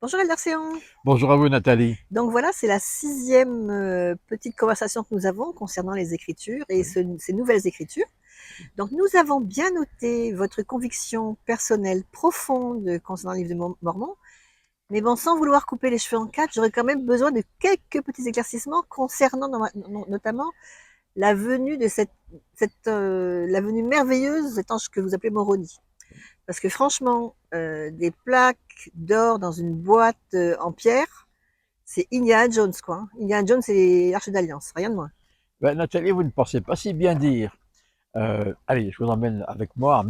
Bonjour Eldarcéan. Bonjour à vous Nathalie. Donc voilà, c'est la sixième petite conversation que nous avons concernant les Écritures et Oui. ces nouvelles Écritures. Donc nous avons bien noté votre conviction personnelle profonde concernant le livre de Mormon, mais bon, sans vouloir couper les cheveux en quatre, j'aurais quand même besoin de quelques petits éclaircissements concernant notamment la venue de la venue merveilleuse de cet ange que vous appelez Moroni. Parce que franchement, des plaques d'or dans une boîte en pierre, c'est Indiana Jones, quoi. Hein. Indiana Jones et l'Arche d'Alliance, rien de moins. Ben, Nathalie, vous ne pensez pas si bien dire. Allez, je vous emmène avec moi en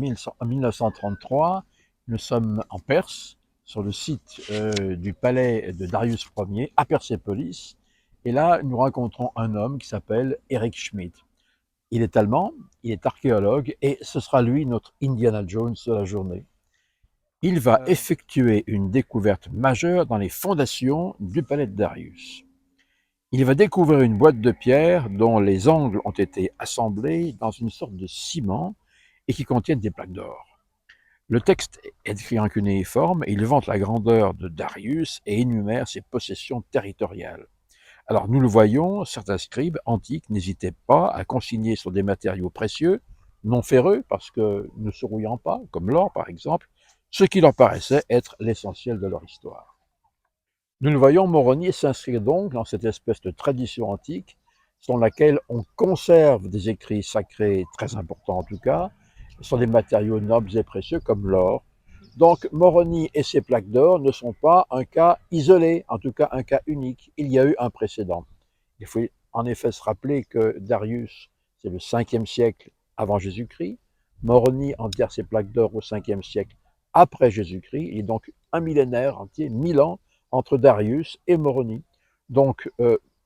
1933. Nous sommes en Perse, sur le site du palais de Darius Ier, à Persépolis. Et là, nous rencontrons un homme qui s'appelle Eric Schmidt. Il est allemand, il est archéologue, et ce sera lui notre Indiana Jones de la journée. Il va effectuer une découverte majeure dans les fondations du palais de Darius. Il va découvrir une boîte de pierre dont les angles ont été assemblés dans une sorte de ciment et qui contiennent des plaques d'or. Le texte est écrit en cunéiforme et il vante la grandeur de Darius et énumère ses possessions territoriales. Alors nous le voyons, certains scribes antiques n'hésitaient pas à consigner sur des matériaux précieux, non ferreux parce que ne se rouillant pas, comme l'or par exemple, ce qui leur paraissait être l'essentiel de leur histoire. Nous le voyons, Moroni s'inscrit donc dans cette espèce de tradition antique selon laquelle on conserve des écrits sacrés très importants en tout cas, sur des matériaux nobles et précieux comme l'or. Donc Moroni et ses plaques d'or ne sont pas un cas isolé, en tout cas un cas unique. Il y a eu un précédent. Il faut en effet se rappeler que Darius, c'est le 5e siècle avant Jésus-Christ. Moroni enterre ses plaques d'or au 5e siècle après Jésus-Christ. Il y a donc un millénaire entier, 1000 ans, entre Darius et Moroni. Donc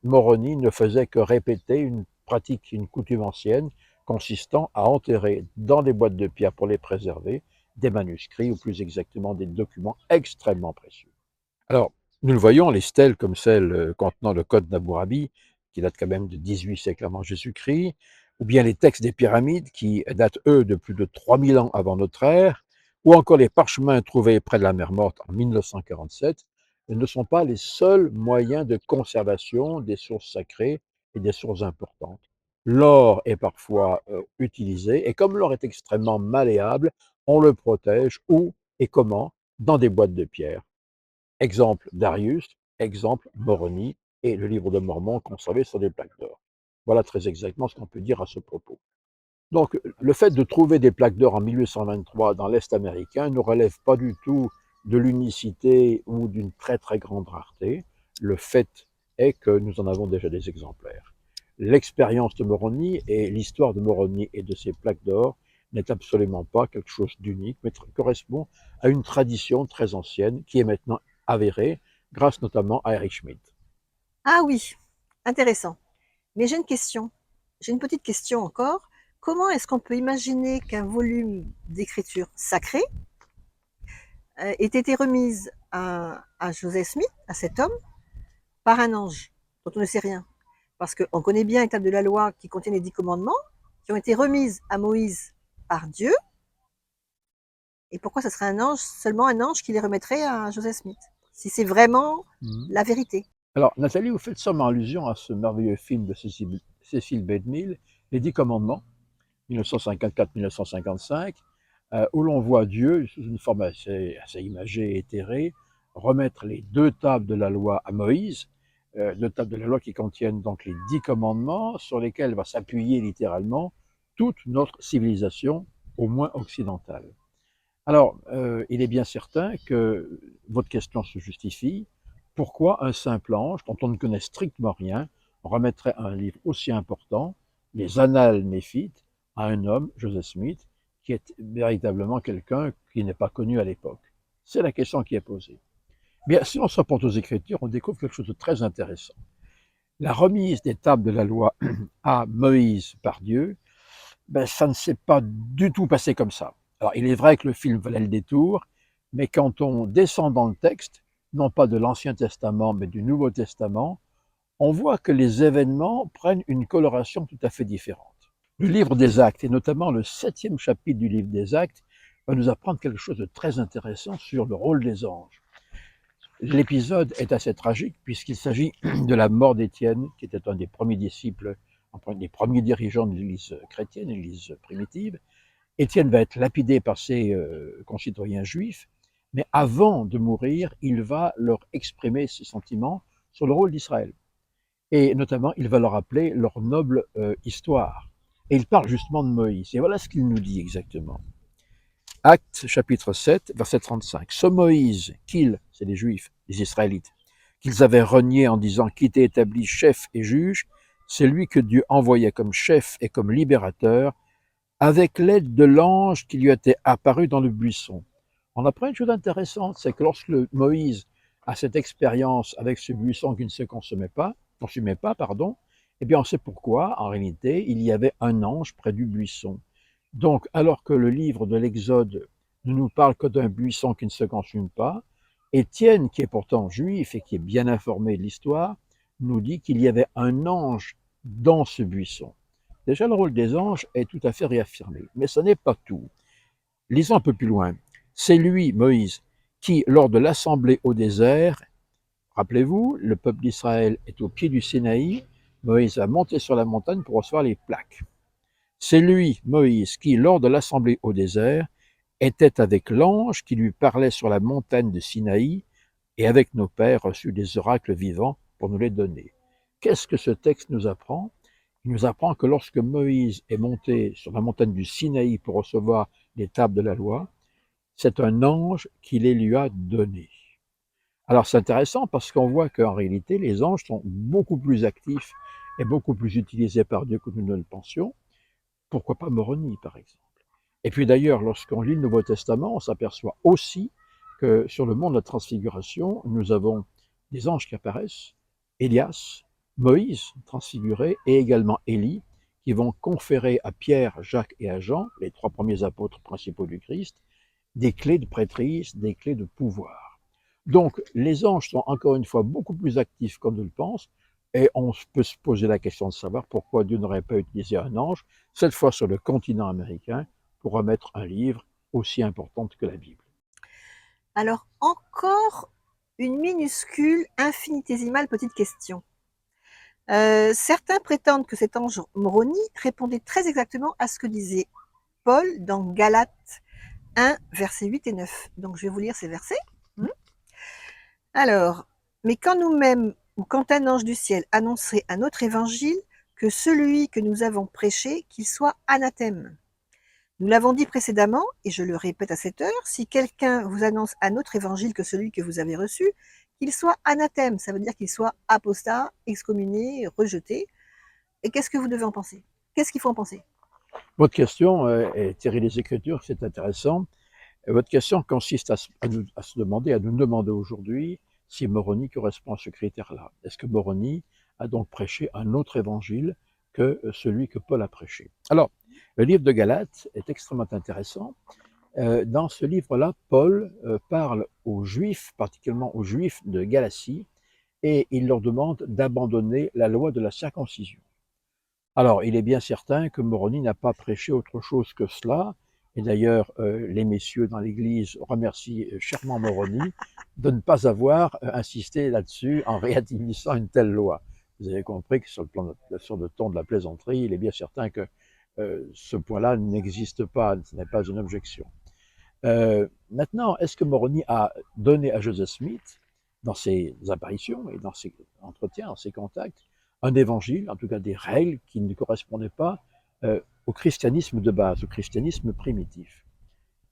Moroni ne faisait que répéter une pratique, une coutume ancienne, consistant à enterrer dans des boîtes de pierre pour les préserver des manuscrits, ou plus exactement des documents extrêmement précieux. Alors, nous le voyons, les stèles comme celle contenant le code d'Hammurabi, qui date quand même de 18 siècles avant Jésus-Christ, ou bien les textes des pyramides, qui datent, eux, de plus de 3000 ans avant notre ère, ou encore les parchemins trouvés près de la mer Morte en 1947, ne sont pas les seuls moyens de conservation des sources sacrées et des sources importantes. L'or est parfois utilisé, et comme l'or est extrêmement malléable, on le protège où et comment? Dans des boîtes de pierre. Exemple Darius, exemple Moroni et le livre de Mormon conservé sur des plaques d'or. Voilà très exactement ce qu'on peut dire à ce propos. Donc, le fait de trouver des plaques d'or en 1823 dans l'Est américain ne relève pas du tout de l'unicité ou d'une très très grande rareté. Le fait est que nous en avons déjà des exemplaires. L'expérience de Moroni et l'histoire de Moroni et de ses plaques d'or n'est absolument pas quelque chose d'unique, mais correspond à une tradition très ancienne qui est maintenant avérée, grâce notamment à Eric Schmidt. Ah oui, intéressant. Mais j'ai une question. J'ai une petite question encore. Comment est-ce qu'on peut imaginer qu'un volume d'écriture sacrée ait été remise à Joseph Smith, à cet homme, par un ange dont on ne sait rien? Parce qu'on connaît bien les tables de la loi qui contiennent les 10 commandements, qui ont été remises à Moïse par Dieu. Et pourquoi ce serait un ange, seulement un ange qui les remettrait à Joseph Smith? Si c'est vraiment Mhm. la vérité. Alors, Nathalie, vous faites sûrement allusion à ce merveilleux film de Cécile B. Les Dix Commandements, 1954-1955, où l'on voit Dieu, sous une forme assez imagée et éthérée, remettre les deux tables de la loi à Moïse, deux tables de la loi qui contiennent donc les 10 commandements, sur lesquels va s'appuyer littéralement toute notre civilisation, au moins occidentale. Alors, il est bien certain que votre question se justifie. Pourquoi un simple ange, dont on ne connaît strictement rien, remettrait un livre aussi important, les Annales Néphites, à un homme, Joseph Smith, qui est véritablement quelqu'un qui n'est pas connu à l'époque? C'est la question qui est posée. Bien, si on se reporte aux Écritures, on découvre quelque chose de très intéressant. La remise des tables de la loi à Moïse par Dieu, ben, ça ne s'est pas du tout passé comme ça. Alors, il est vrai que le film valait le détour, mais quand on descend dans le texte, non pas de l'Ancien Testament, mais du Nouveau Testament, on voit que les événements prennent une coloration tout à fait différente. Le livre des Actes, et notamment le 7e chapitre du livre des Actes, va nous apprendre quelque chose de très intéressant sur le rôle des anges. L'épisode est assez tragique puisqu'il s'agit de la mort d'Étienne, qui était un des premiers disciples, un des premiers dirigeants de l'Église chrétienne, l'Église primitive. Étienne va être lapidé par ses concitoyens juifs, mais avant de mourir, il va leur exprimer ses sentiments sur le rôle d'Israël. Et notamment, il va leur rappeler leur noble histoire. Et il parle justement de Moïse. Et voilà ce qu'il nous dit exactement. Actes chapitre 7, verset 35. Ce Moïse qu'ils, c'est les Juifs, les Israélites, qu'ils avaient renié en disant qu'il était établi chef et juge, c'est lui que Dieu envoyait comme chef et comme libérateur, avec l'aide de l'ange qui lui était apparu dans le buisson. On apprend une chose intéressante, c'est que lorsque Moïse a cette expérience avec ce buisson qui ne se consumait pas, pardon, eh bien on sait pourquoi, en réalité, il y avait un ange près du buisson. Donc, alors que le livre de l'Exode ne nous parle que d'un buisson qui ne se consume pas, Étienne, qui est pourtant juif et qui est bien informé de l'histoire, nous dit qu'il y avait un ange dans ce buisson. Déjà, le rôle des anges est tout à fait réaffirmé, mais ce n'est pas tout. Lisons un peu plus loin. C'est lui, Moïse, qui, lors de l'assemblée au désert, rappelez-vous, le peuple d'Israël est au pied du Sinaï, Moïse a monté sur la montagne pour recevoir les plaques. C'est lui, Moïse, qui, lors de l'assemblée au désert, était avec l'ange qui lui parlait sur la montagne de Sinaï, et avec nos pères reçut des oracles vivants pour nous les donner. Qu'est-ce que ce texte nous apprend? Il nous apprend que lorsque Moïse est monté sur la montagne du Sinaï pour recevoir les tables de la loi, c'est un ange qui les lui a données. Alors c'est intéressant parce qu'on voit qu'en réalité, les anges sont beaucoup plus actifs et beaucoup plus utilisés par Dieu que nous ne le pensions. Pourquoi pas Moroni, par exemple? Et puis d'ailleurs, lorsqu'on lit le Nouveau Testament, on s'aperçoit aussi que sur le mont de la Transfiguration, nous avons des anges qui apparaissent, Élias, Moïse transfiguré, et également Élie, qui vont conférer à Pierre, Jacques et à Jean, les trois premiers apôtres principaux du Christ, des clés de prêtrise, des clés de pouvoir. Donc les anges sont encore une fois beaucoup plus actifs qu'on ne le pense, et on peut se poser la question de savoir pourquoi Dieu n'aurait pas utilisé un ange, cette fois sur le continent américain, pour remettre un livre aussi important que la Bible. Alors, encore une minuscule, infinitésimale petite question. Certains prétendent que cet ange Moroni répondait très exactement à ce que disait Paul dans Galates 1, versets 8 et 9. Donc, je vais vous lire ces versets. Alors, mais quand nous-mêmes ou quand un ange du ciel annoncerait un autre évangile que celui que nous avons prêché, qu'il soit anathème. Nous l'avons dit précédemment, et je le répète à cette heure, si quelqu'un vous annonce un autre évangile que celui que vous avez reçu, qu'il soit anathème, ça veut dire qu'il soit apostat, excommunié, rejeté. Et qu'est-ce que vous devez en penser? Qu'est-ce qu'il faut en penser? Votre question est tirée des Écritures, c'est intéressant. Votre question consiste à se demander, à nous demander aujourd'hui si Moroni correspond à ce critère-là. Est-ce que Moroni a donc prêché un autre évangile que celui que Paul a prêché? Alors, le livre de Galates est extrêmement intéressant. Dans ce livre-là, Paul parle aux Juifs, particulièrement aux Juifs de Galatie, et il leur demande d'abandonner la loi de la circoncision. Alors, il est bien certain que Moroni n'a pas prêché autre chose que cela, et d'ailleurs, les messieurs dans l'Église remercient chèrement Moroni de ne pas avoir insisté là-dessus en rétablissant une telle loi. Vous avez compris que sur le ton de la plaisanterie, il est bien certain que ce point-là n'existe pas, ce n'est pas une objection. Maintenant, est-ce que Moroni a donné à Joseph Smith, dans ses apparitions et dans ses entretiens, dans ses contacts, un évangile, en tout cas des règles qui ne correspondaient pas au christianisme de base, au christianisme primitif?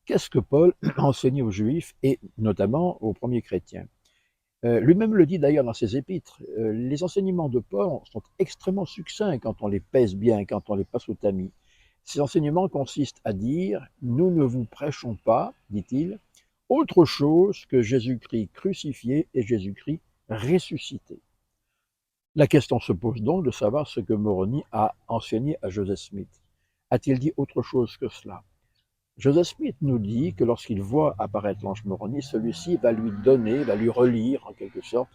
Qu'est-ce que Paul a enseigné aux Juifs et notamment aux premiers chrétiens? Lui-même le dit d'ailleurs dans ses épîtres. Les enseignements de Paul sont extrêmement succincts quand on les pèse bien, quand on les passe au tamis. Ces enseignements consistent à dire: nous ne vous prêchons pas, dit-il, autre chose que Jésus-Christ crucifié et Jésus-Christ ressuscité. La question se pose donc de savoir ce que Moroni a enseigné à Joseph Smith. A-t-il dit autre chose que cela? Joseph Smith nous dit que lorsqu'il voit apparaître l'ange Moroni, celui-ci va lui donner, va lui relire en quelque sorte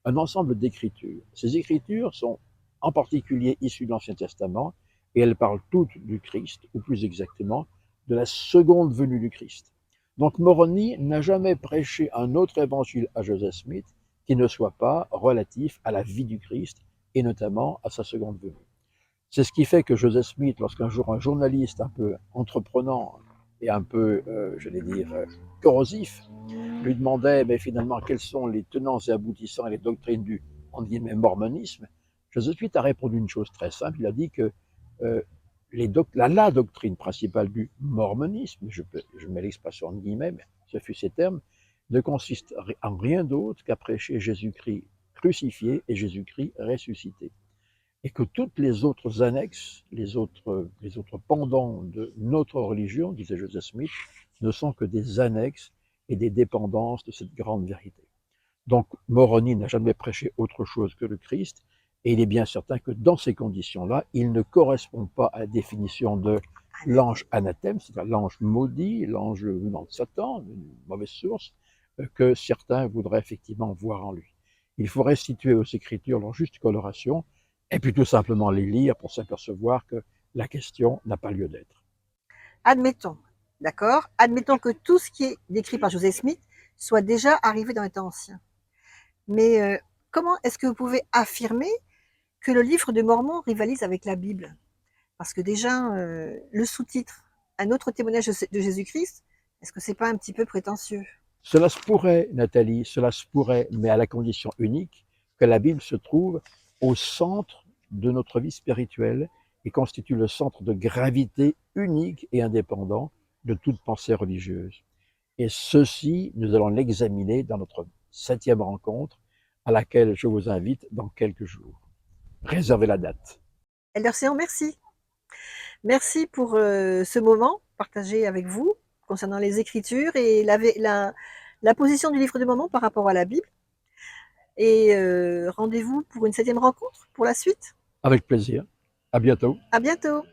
un ensemble d'écritures. Ces écritures sont en particulier issues de l'Ancien Testament et elles parlent toutes du Christ, ou plus exactement de la seconde venue du Christ. Donc Moroni n'a jamais prêché un autre évangile à Joseph Smith qui ne soit pas relatif à la vie du Christ et notamment à sa seconde venue. C'est ce qui fait que Joseph Smith, lorsqu'un jour un journaliste un peu entreprenant et un peu, j'allais dire, corrosif, lui demandait finalement quels sont les tenants et aboutissants et les doctrines du entre guillemets, mormonisme, Joseph Smith a répondu une chose très simple. Il a dit que euh, la doctrine principale du mormonisme, je mets l'expression en guillemets, mais ce fut ces termes, ne consiste en rien d'autre qu'à prêcher Jésus-Christ crucifié et Jésus-Christ ressuscité. Et que toutes les autres annexes, les autres pendants de notre religion, disait Joseph Smith, ne sont que des annexes et des dépendances de cette grande vérité. Donc Moroni n'a jamais prêché autre chose que le Christ, et il est bien certain que dans ces conditions-là, il ne correspond pas à la définition de l'ange anathème, c'est-à-dire l'ange maudit, l'ange venant de Satan, une mauvaise source, que certains voudraient effectivement voir en lui. Il faut restituer aux Écritures leur juste coloration, et puis tout simplement les lire pour s'apercevoir que la question n'a pas lieu d'être. Admettons, d'accord? Admettons que tout ce qui est décrit par Joseph Smith soit déjà arrivé dans les temps anciens. Mais comment est-ce que vous pouvez affirmer que le livre de Mormon rivalise avec la Bible? Parce que déjà, le sous-titre, un autre témoignage de Jésus-Christ, est-ce que c'est pas un petit peu prétentieux? Cela se pourrait, Nathalie, cela se pourrait, mais à la condition unique que la Bible se trouve au centre de notre vie spirituelle et constitue le centre de gravité unique et indépendant de toute pensée religieuse. Et ceci, nous allons l'examiner dans notre 7e rencontre, à laquelle je vous invite dans quelques jours. Réservez la date. Elder Séan, merci. Merci pour ce moment partagé avec vous concernant les Écritures et la position du livre de Mormon par rapport à la Bible. Et rendez-vous pour une 7e rencontre pour la suite. Avec plaisir. À bientôt. À bientôt.